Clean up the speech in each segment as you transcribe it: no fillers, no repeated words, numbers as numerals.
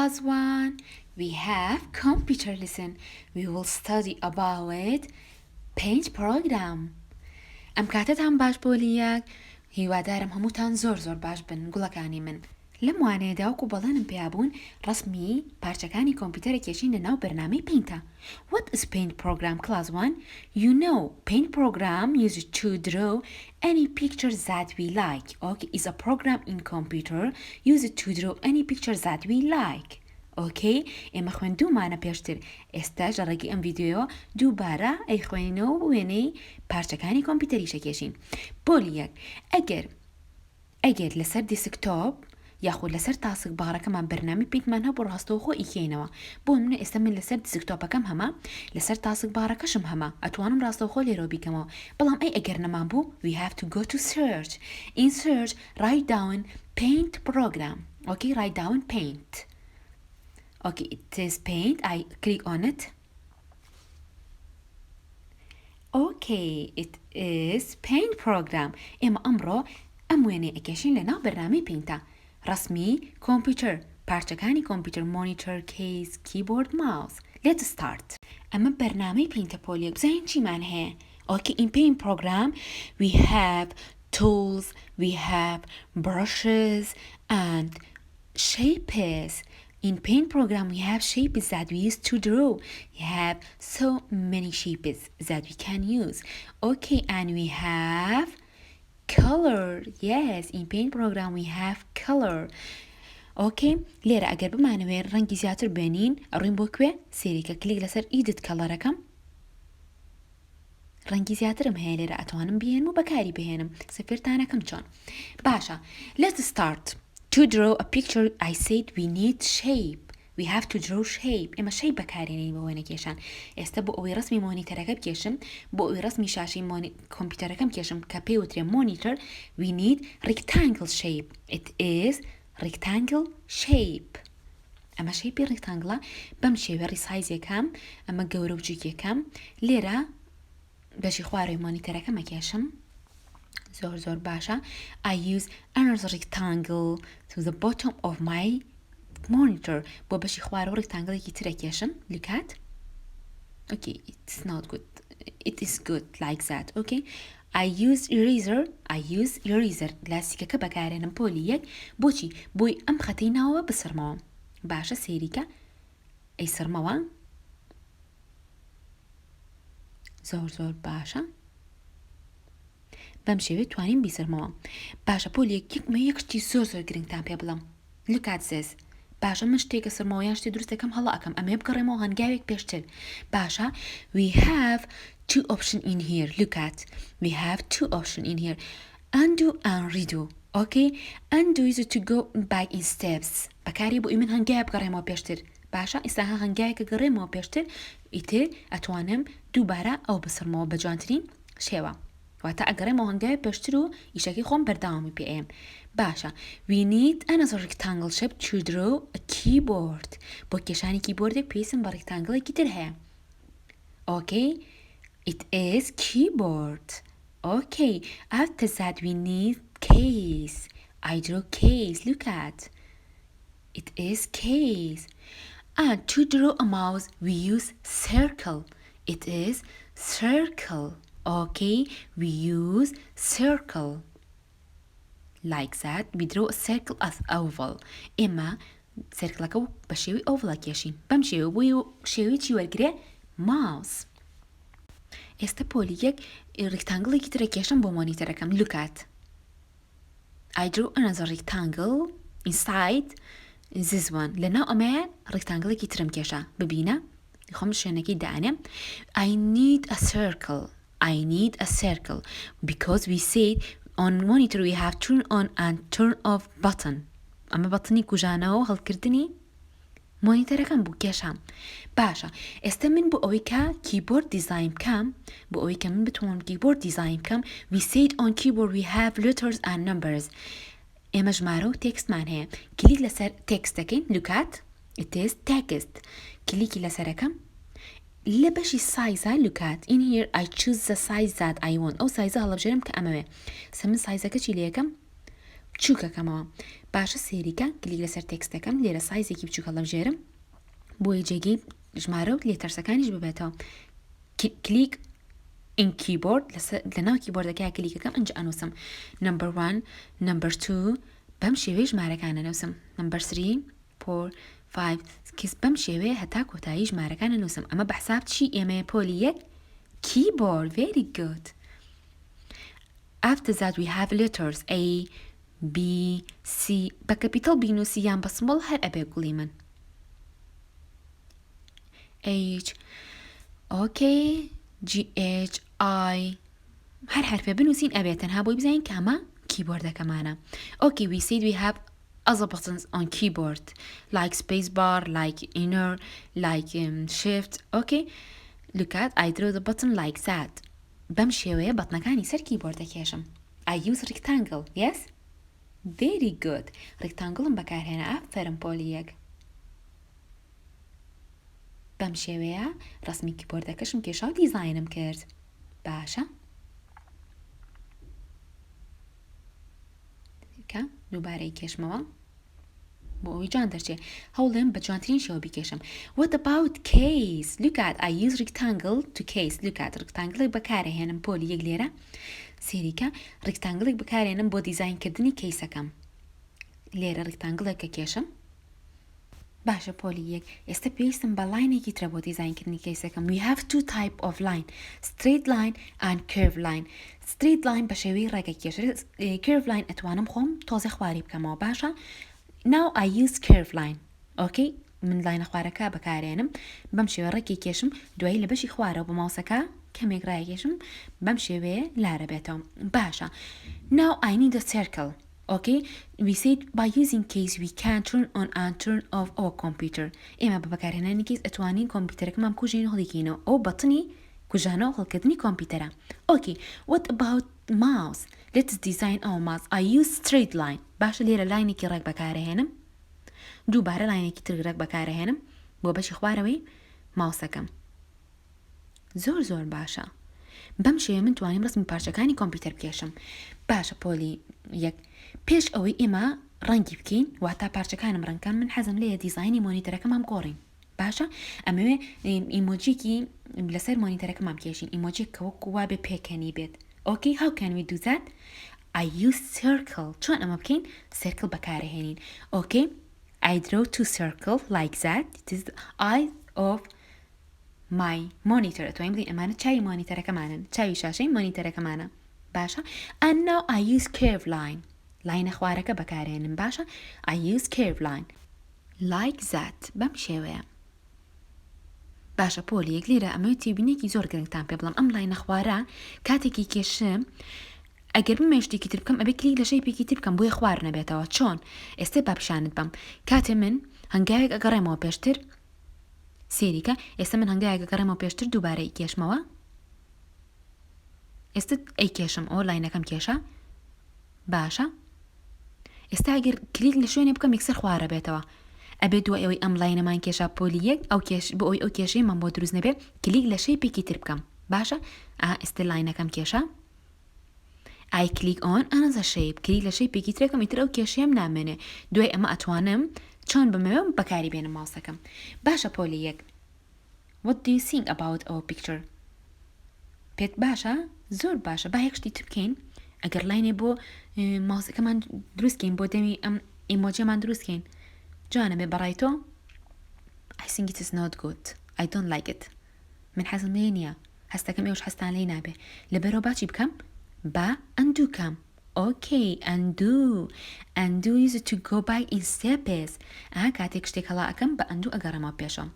Class 1, we have computer lesson. We will study about paint program. ئەم کاتتان باش بۆ لیەک هیوادارم هەمووتان زۆر باش بن گوڵەکانی من. لەم وانەیەدا وەکو بەڵێنم پێیابوون ڕسمی پارچەکانی کۆمپیوتەرە کێشین لەناو بەرنامەی پینتە. What is paint program, class 1? You know, paint program uses to draw any picture that we like. Okay, is a program in computer used to draw any picture that we like. Okay, ئێمە خوێندوومانە پێشتر. ئێستاش لە ڕێگەی ئەم ڤیدیۆ دووبارە خوێنینەوە بۆ وێنەی پارچەکانی کۆمپیوتەری شەکێشین. بۆ لیەک ئەگەر لەسەر دیسکتۆپ یاخود لەسەر تاسک باڕەکەمان بەرنامەی پیتمان هەبوو ڕاستەوخۆ ئیکێنەوە. بۆ منە ئێستا من لەسەر دیسکتۆپەکەم هەما لەسەر تاسک باڕەکەشم هەما ئەتوانم ڕاستەوخۆ لێرە بیکەمەوە. بەڵام ئەگەر نەمان بوو we have to go to search. In search write down paint program. Okay, write down paint. Okay, it is paint. I click on it. Okay, it is paint program. ئێمە ئەمڕۆ ئەم وێنەی ئەکێشین لەناو بەرنامەی پینتە. رسمی کۆمپیوتەر پارچەکانی کۆمپیوتەر مۆنیتۆر کیس کیبۆرد ماوس. Let's start. ئەمە بەرنامەی پینتە پۆلیەک بزانین چیمان هەیە. Okay, in paint program we have tools, we have brushes and shapes. In paint program we have shapes that we use to draw. We have so many shapes that we can use. Okay, and we have color. Yes, in paint program we have color. Okay, لێرە ئەگەر بمانەوێ ڕەنگی زیاتر بێنین ئەڕوین بۆ کوێ سێریکە کلیک لەسەر edit کەڵەرەکەم ڕەنگی زیاترم هەیە لێرە ئەتوانم بهێنم و بەکاری بهێنم سفێرتانەکەم چۆن باشە. Let's start. To draw a picture I said we need shape. We have to draw shape. ئێمە shape بەکارێنین بە وێنە کێشان. ئێستا بۆ ئەوەی ڕسمی مۆنیتەرەکە بکێشم بۆ ئەوەی ڕسمی شاشەی کۆمپیوتەرەکەم کێشم کە پێی وترێ monitor we need rectangle shape. It is rectangle shape. ئەمە شەیپی ڕێکتانگڵە بەم شێوە ڕیسایز یەکەم ئەمە گەورە و جووک یەکەم لێرە بەشی خوارەوەی مۆنیتەرەکەم ئەکێشم زۆر باشە. I use another rectangle to the bottom of my monitor. بۆ بەشی خوارە و ڕێکتانگڵێکی تر ئەکێشم لکات. Okay, it's not good. It is good like that. Okay, I use eraser. لاستیکەکە بەکارێنم پۆلی یەک بۆچی بۆی ئەم خەتەی ناوە بسرمەوە. باشە سێریکە ئەی سرمەوە زۆر باشە بەم شێوێ توانین بیسرمەوە. باشە پۆلی یەک شتی زۆر گرنگتان پێ بڵم لوکات زێز. باشە من شتێکە سرمەوە یان شتی دروستەکەم هەڵا ئەکەم ئەمێ بگەڕێمەوە هەنگاوێک پێشتر. باشە we have two options in here. Look at we have two options in here, undo and redo. Okay, undo is to go back in steps. بەکاری بۆ من هەنگاوێ بگەڕێمەوە پێشتر. باشە ئێستا هەنگاوێکە گەڕێمەوە پێشتر ئیتر ئەتوانم دووبارە ئەو بسرمەوە بە جوانترین شێوە واتە ئەگەڕێمەوە هەنگاوێ پێشتر و ئیشەکەی خۆم بەرداوامی پێم. باشە we need another rectangle shape to draw a keyboard. بۆ کێشانی کیبۆردێک پێویستم بە ڕێکتانگڵێکی تر هەیە. Okay, it is keyboard. Okay, after that we need case. I draw case. Look at it is case. And to draw a mouse we use circle. It is circle. Okay, we use circle like that. We draw a circle as oval. ئێمە سێرکڵەکە بە شێوەی ئۆڤڵە کێشین بەم شێوە بۆی شێوەی چی وەرگرێ ماوس. ئێستا پۆلی یەک ڕێکتانگڵێکی ترە کێشم بۆ مۆنیتەرەکەم. Look at I drew another rectangle inside this one. لەناو ئەمەیە ڕێکتانگڵێکی ترم کێشە ببینە خۆم شوێنەکەی دانێ. I need a circle because we said on monitor we have turn on and turn off button. ئەمە بەتنی کوژانەوە هەڵکردنی مۆنیتەرەکەم بوو کێشام. باشە ئێستا من بۆ ئەوەی کە کیبۆرد دیزاین بکەم بۆ ئەوەی کە من بتوانم کیبۆرد دیزاین بکەم we said on keyboard we have letters and numbers. ئێمە ژمارە و تێکستمان هەیە. کلیک لەسەر تێکستەکەین. Look at it is text. کلیکی لەسەرەکەم لە بەشی سایزە. Look at in here I choose the size that I want. ئەو سایزە هەڵەبژێرم کە ئەمەوێ. سە من سایزەکە چی لێ یەکەم بچووکەکەمەوە باشە سێریکە کلیک لەسەر تێکستەکەم لێرە سایزێکی بچووکە لەژێرم بۆی جێگەی ژمارە و لێتەرسەکانیش ببێتەوە کلیک in keyboard لەناو کیبۆردەکە کلیکەکەم ئەنج ئەنووسم number 1 number 2 بەم شێوەی ژمارەکانە نووسم number 3 4 5 کەس بەم شێوەیە هەتا کۆتایی ژمارەکانە نووسم ئەمە بەحساب چی ئێمەیە پۆلی یەک keyboard very good after that we have letters A B C بە کەپیتەڵ بینووسی یان بە سمڵ هەر ئەبێ گوڵی من H okay G-H I هەر حرفێ بنووسین ئەبێت تەنها بۆی بزانین کامە کیبۆردەکەمانە okay we said we have other buttons on keyboard like space bar like inner like shift okay look at I draw the button like that بەم شێوەیە بەتنەکانی سەر کیبۆردە کێشم I use rectangle yes very good rectangleم بەکارهێنا ئافەرم پۆلی یەک بەم شێوەیە ڕسمی کیبۆردەکەشم کێشا و دیزاینم کرد باشە کە دووبارەی کێشمەوە بۆ ئەوی جوان دەرچێ هەوڵێم بە جوانترین شێوە بیکێشم what about case look at I use rectangle to case look at rectangle بەکارهێنم پۆلی یەک لێرە سێریکە rectangle بەکارهێنم بۆ دیزاینکردنی کەیسەکەم لێرە rectangle-ێکە کێشم باشە پۆلی یەک ئێستا پێویستم بە لاینێکی ترە بۆ دیزاینکردنی کەیسەکەم we have two type of line straight line and curve line straight line بە شێوەی ڕێگە کێشر curve line ئەتوانم خۆم تۆزێ خواری بکەمەوە باشە now I use curve line okay من لاینە خوارەکە بەکارێنم بەم شێوە ڕێکی کێشم دوایی لە بەشی خوارەوە بە ماوسەکە کەمێک ڕایکێشم بەم شێوەیە لارە بێتەوە باشە now I need a circle okay we said by using case we can turn on and turn off our computer ئێمە بە بەکارهێنانی کەیس ئەتوانین کۆمپیوتەرەکەمان کوژین هەڵیکەینەوە ئەو بەتنی کوژانەوە هەڵکردنی کۆمپیوتەرە okay what about mouse let's design our mouse I use straight line باشە لێرە لاینێکی ڕێک بەکارهێنم دووبارە لاینێکی تر ڕێک بەکارهێنم بۆ بەشی خوارەوەی ماوسەکەم زۆر باشە بەم شێوە من توانیم ڕسمی پارچەکانی کۆمپیوتەر بکێشم باشە پۆلی یەک پێش ئەوەی ئێمە ڕەنگی بکەین واتە پارچەکانم ڕەنگەکان من حەزم لێیە دیزاینی مۆنیتەرەکەمام گۆڕین باشە ئەمەوێ ئیمۆجیکی لەسەر مۆنیتەرەکەمام کێشین ئیمۆجیک کە وەکو وا بێ پێکەنی بێت okay how can we do that I use circle چۆن ئەمە بکەین circle بەکارهێنین okay I draw two circle like that it is the eye of my monitor توانین بڵین ئەمانە چاوی مۆنیتەرەکەمانن چاوی شاشەی مۆنیتەرەکەمانە باشە and now I use curve line لاینە خوارەکە بەکارهێنم باشە I use curve line like that بەم شێوەیە باشە پۆلی یەک لێرە ئەمەوێت تێبینێکی زۆر گرنگتان پێ بڵم ئەم لاینە خوارە کاتێکی کێشم ئەگەر بمێ شتێکی تر بکەم ئەبێ کلیک لە شەیپێکی تر بکەم بۆیە خوار نەبێتەوە چۆن ئێستا با پیشانت بم کاتێ من هەنگاوێک ئەگەڕێمەوە پێشتر سێریکە ئێستا من هەنگاوێک ئەگەڕێمەوە پێشتر دووبارەی کێشمەوە ئێستا ئەی کێشم ئەو لاینەکەم کێشە باشە ئێستا ئەگەر کلیک لە شوێنێ بکەم یەکسەر خوارە بێتەوە ئەبێ دوای ئەوەی ئەم لاینەمان کێشا پۆلی یەک ئەو کێش بۆ ئەوی ئەو کێشەیەمان بۆ دروست نەبێ کلیک لە شەیپێکی تر بکەم باشە ئێستا لاینەکەم کێشە I click on another shape کلیک لە شەیپێکی ترەکەم ئیتر ئەو کێشەیەم نامێنێ دوای ئەمە ئەتوانم چۆن بمەوێ بەکاری بێنم ماوسەکەم باشە پۆلی یەک what do you think about our picture پێت باشە زۆر باشە با یەک شتی تر بکەین ئەگەر لاینێ بۆ ماوسەکەمان دروستکەین بۆ دەمی ئەم ئیمۆجیمان دروستکەین جوانە بێ بەڕای تۆ I think it is not good I don't like it من حەزم لێ نییە هەستەکەم ئێوەش هەستان لێ نابێ لەبەرەوە باچی بکەم با undo کەم okay undo is to go back in steps کاتێک شتێک هەڵا ئەەکەم بە undo ئەگەڕێمەوە پێشەوە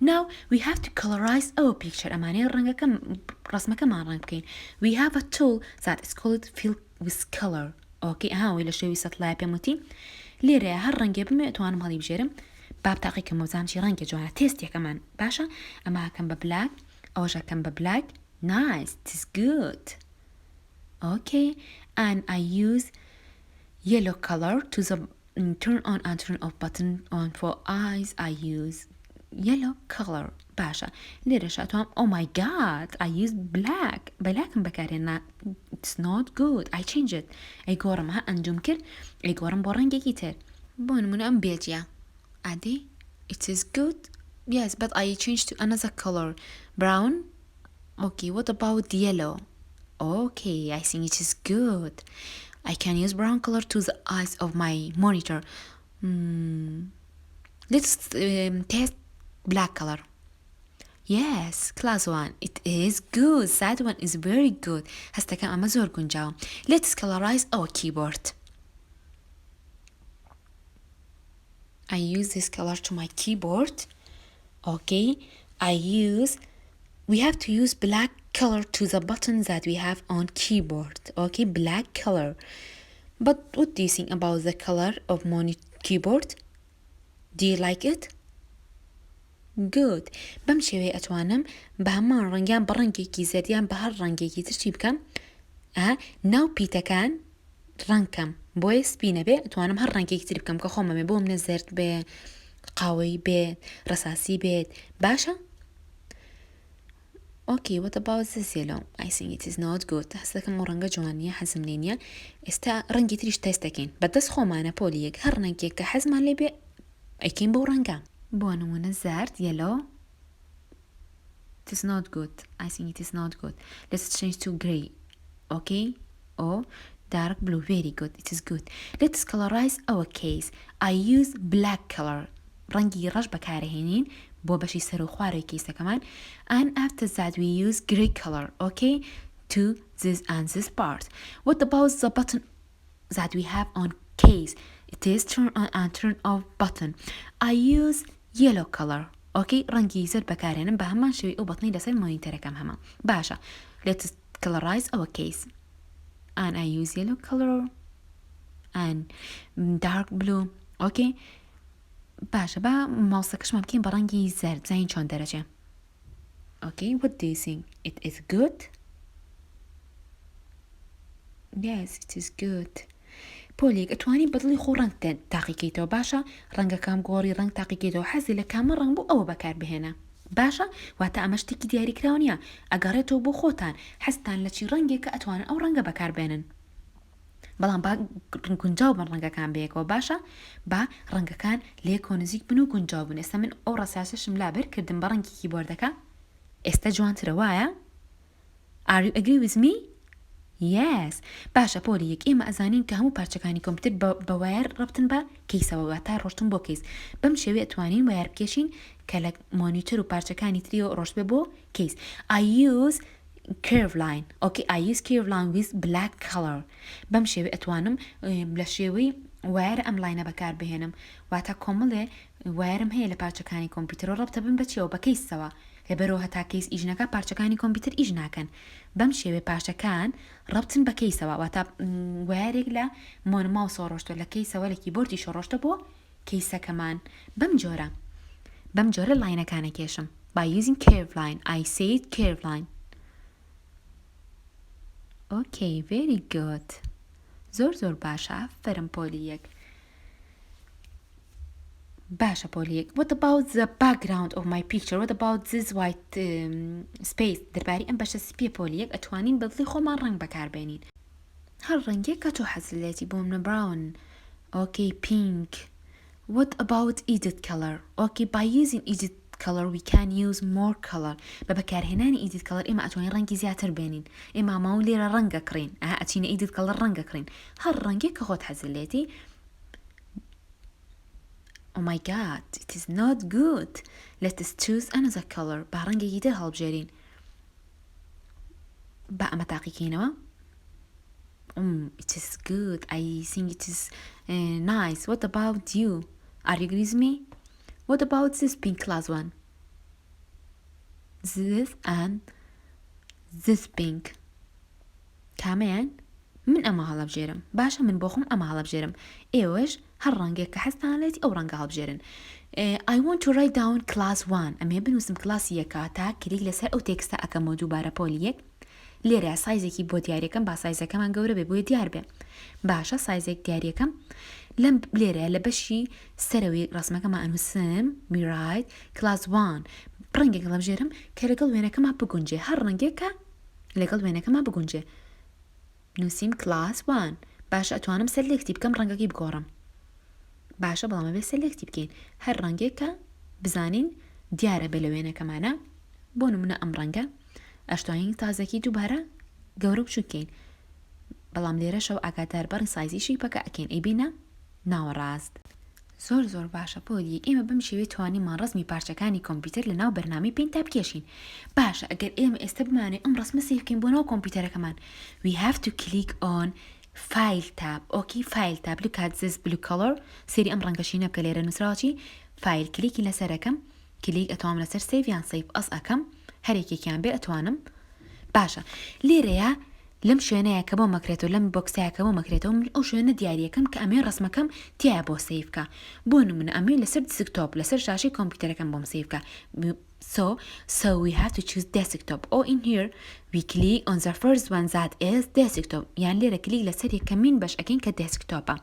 now we have to colorize our picture ئەمانەیە ڕەنگەکەم ڕسمەکەمان ڕەنگ بکەین we have a tool that is called fill with color okay وی لە شێوی سەتلای پێم وتی لێرەیە هەر ڕەنگێ بمێ ئەتوانم هەڵی بژێرم باب تاقیکەم وەزانشی ڕەنگە جوانە تێستێکەمان باشە ئەمە کەم بە بلاک ئەوەشە کەم بە بلاک nice it is good okay and I use yellow color to the turn on and turn off button on for eyes I use yellow color باشا ليرة شاتوام oh my god I use blackم بكارينا it's not good I change it ئەیگۆڕم ها ئەنجوم کرد ئەیگۆڕم بۆ ڕەنگێکی تر بۆ نمونە ئەم بێجە ئادی it is good yes but I changed to another color brown okay what about yellow okay I think it is good I can use brown color to the eyes of my monitor let's test black color yes class 1 it is good that one is very good هەستەکەم ئەمە زۆر گونجاوە let's colorize our keyboard I use this color to my keyboard okay we have to use black color to the buttons that we have on keyboard okay black color but what do you think about the color of my keyboard do you like it good بەم شێوەیە ئەتوانم بە هەمان ڕەنگیان بە ڕەنگێکی زەردیان بە هەر ڕەنگێکی تر چی بکەم ناو پیتەکان ڕەنگکەم بۆیە سپینە بێ ئەتوانم هەر ڕەنگێکی تر بکەم کە خۆمەمێ بۆ منە زەرد بێ قاوەی بێت ڕەساسی بێت باشە okay what about this yellow I think it is not good هەستەکەم و ڕەنگە جوانیە حەزم لێ نییە ئێستا ڕەنگی تریش تەست دەکەین بەدەست خۆمانە پۆلیەک هەر ڕەنگێک کە حەزمان لێ بێ ئەیکەین بەو ڕەنگە بۆ نمونە زرد yellow it is not good I think it is not good let's change to grey okay or dark blue very good it is good let's colorize our case I use black color ڕەنگی ڕەش بەکارهێنین بۆ بەشی سەر و خوارەوەی کیسەکەمان and after that we use grey color okay to this and this part what about the button that we have on case it is turn on and turn off button I use yellow color okay ڕەنگی زەرد بەکارهێنم بە هەمان شێوەی ئەو بەتنی لەسەر مۆنیتەرەکەم هەمە باشە let's colorize our case and I use yellow color and dark blue okay باشە با ماوسەکەشمان بکەین بە ڕەنگی زەرد زین چۆن دەرەچێ okay what do you think it is good yes it is good پۆلیک ئەتوانی بەدڵی خۆ ڕەنگ تاقیکەیتەوە باشە ڕەنگەکەم گۆڕی ڕەنگ تاقیکەیتەوە حەزی لە کامە ڕەنگ بوو ئەوە بەکار بهێنە باشە واتە ئەمە شتێکی دیاریکراوە نییە ئەگەڕێتەوە بۆ خۆتان حەستان لە چی ڕەنگێکە ئەتوانن ئەو ڕەنگە بەکاربێنن بەڵام با گونجاو بن ڕەنگەکان بەیەکەوە باشە با ڕەنگەکان لێ کۆنزیک بن و گونجاو بن ئێستا من ئەو ڕەساسەشم لابەر کردم بە ڕەنگی کیبۆردەکە ئێستا جوانترە وایە Are you agree with me yes باشە پۆلیەک ئێمە ئەزانین کە هەموو پارچەکانی کۆمپیوتەر بە وایر ڕەبتن بە کەیسەوە واتە ڕۆشتن بۆ کەیس بەم شێوەیە ئەتوانین وایر بکێشین کە لە مۆنیتەر و پارچەکانی تریەوە ڕۆشت بێ بۆ کەیس I use curve line okay I use curve line with black color بەم شێوەیە ئەتوانم لە شێوەی وایر ئەم لاینە بەکار بهێنم واتە کۆمەڵێ وایرم هەیە لە پارچەکانی کۆمپیوتەرەوە ڕەبتە بن بەچێوە بە کەیسەوە لەبەرەوە هەتا کەیس ئیژنەکە پارچەکانی کۆمپیوتەر ئیژ ناکەن بەم شێوێ پارچەکان ڕەبتن بە کەیسەوە واتە وایرێک لە مۆنماوسۆ ڕۆشتە لە کەیسەوە لە کیبۆردی شۆڕۆشتە بۆ کەیسەکەمان بەم جۆرە لاینەکانە کێشم by using curve line I say it curve line okay very good زۆر باشە ئافەرم پۆلیەک باشە پۆلیەک what about the background of my picture what about this white space دەربارەی ئەم بەشە سپیە پۆلیەک ئەتوانین بەدڵی خۆمان ڕەنگ بەکاربێنین هەر ڕەنگێک کە تۆ حەزلێتی بۆ منە براون okay pink what about edit color okay by using edit color we can use more color بە بەکارهێنانی edit color ئێمە ئەتوانین ڕەنگی زیاتر بێنین ئێمە ماون لێرە ڕەنگە کڕین ئەچینە edit color ڕەنگە کڕین هەر ڕەنگێک کە خۆت حەزلێتی oh my god it is not good let's choose another color با ڕەنگێکی تر هەڵبژێرین با ئەمە تاقیکەینەوە it is good I think it is nice what about you are you agree with me what about this pink class one this and this pink کامەیان من ئەمە هەڵەبژێرم باشە من بۆ خۆم ئەمە هەڵەبژێرم ئێوەش هەر ڕەنگێک کە حەستان لێتی ئەو ڕەنگە هەڵبژێرن I want to write down class 1 ئەمێ بنووسم کلاسی یەکە تا کلیک لەسەر ئەو تێکستە ئەکەمەوە دووبارە پۆلیەک لێرە سایزێکی بۆ دیارەکەم با سایزەکەمان گەورە بێ بۆیە دیار بێ باشە سایزێک دیارەکەم لەم لێرە لە بەشی سەرەوەی ڕسمەکەمان ئەنووسم میرایت کلاس 1 ڕەنگێک هەڵبژێرم کە لەگەڵ وێنەکەمان بگونجێ هەر ڕەنگێک کە لەگەڵ وێنەکەمان بگونجێ نووسیم کلاس 1 باشە ئەتوانم سەلێکتی بکەم ڕەنگەکەی بگۆڕم باشە بەڵام ئەبێ سەلێکتی بکەین هەر ڕەنگێک کە بزانین دیارە بێ لە وێنەکەمانە بۆ نمونە ئەم ڕەنگە ئەشتوانین تازەکی دووبارە گەورە بچووکەین بەڵام لێرە شەو ئاگادار بەڕی سایزیشی پەکە ئەکەین ئەیبینە ناوەڕاست زۆر باشە پۆلی ئێمە بەم شێوەیە توانیمان ڕسمی پارچەکانی کۆمپیوتەر لە ناو بەرنامەی پێنتا بکێشین باشە ئەگەر ئێمە ئێستا بمانێ ئەم ڕسمە سێڤ بکەین بۆ ناو کۆمپیوتەرەکەمان we have to click on file tab okay file tab look at this blue color سێری ئەم ڕەنگەشی نەبکە لێرە نووسراوەچی فایل کلیکی لەسەرەکەم کلیک ئەتوانم لەسەر سێڤ یان سێڤ ئەس ئەکەم هەرێکێکیان بێ ئەتوانم باشە لێرەیە لەم شوێنەیە کە بۆ مەکرێتەوە لەم بۆکسەیە کە بۆ مەکرێتەوە من ئەو شوێنە دیاریەکەم کە ئەمێ ڕسمەکەم تایە بۆ سێڤ بکە بۆ نمونە ئەمێ لەسەر دسکتۆپ لەسەر شاشەی کۆمپیوتەرەکەم بۆم سێڤ بکە so we have to choose desktop or in here we click on the first one that is desktop یان لێرە کلیک لەسەر یەکەمین بەش ئەکەین کە دسکتۆپە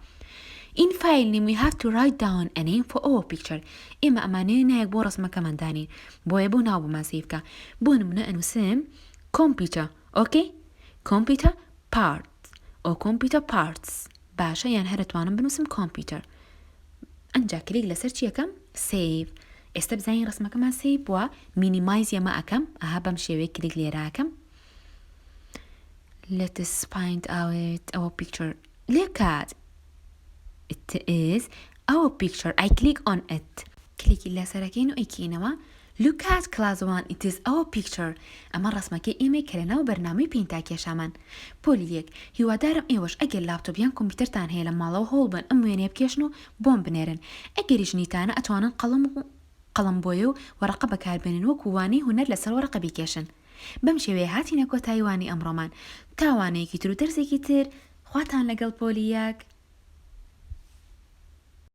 in file name we have to write down a name for our picture ئێمە ئەمانەیە نایەک بۆ ڕسمەکەماندانین بۆیە بۆ ناو بۆمان سێڤ بکە بۆ نمونە ئەنووسم computer okay computer parts or computer parts باشە یان هەرتوانم بنووسم computer ئەنجا کلیک لەسەر چیەکەم save ئێستا بزانین ڕسمەکەمان سێڤ بووە minimize یەمە ئەکەم ئەها بەم شێوەیە کلیک لێرە ئەکەم let us find out our picture look at it is our picture I click on it کلیکی لەسەرەکەین و ئەیکەینەوە look at class 1 it is our picture ئەمە ڕسمەکەی ئێمەی کە لەناو بەرنامەی پێنتا کێشامان پۆلی 1 هیوادارم ئێوەش ئەگەر لاپتۆپ یان کۆمپیوتەرتان هەیە لە ماڵەوە هەوڵ بن ئەم وێنەیە بکێشن و بۆم بنێرن ئەگەریش نیتانە ئەتوانن قەڵەم بۆیە و وەرەقە بەکاربێنن وەکو وانەی هونەر لەسەر وەرەقە بیکێشن بەم شێوەیە هاتینە کۆتاییوانی ئەمڕۆمان تاوانەیەکی تر و دەرسێکی تر خواتان لەگەڵ پۆلی 1